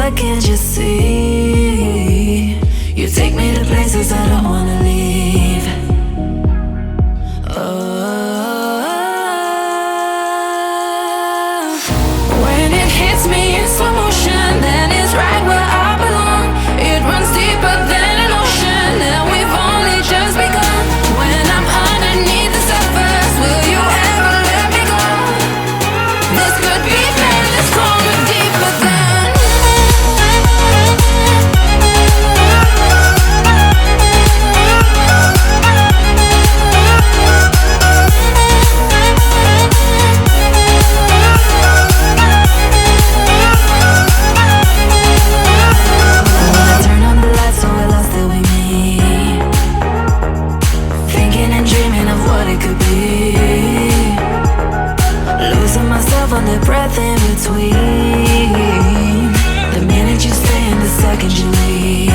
why can't you see? You take me to places I don't wanna leave. When it hits me in slow motion, then it's right where I belong. It runs deeper than an ocean, and we've only just begun. When I'm underneath the surface, will you ever let me go? This could be pain that's stronger, deeper than. On the breath in between. The minute you stay and the second you leave.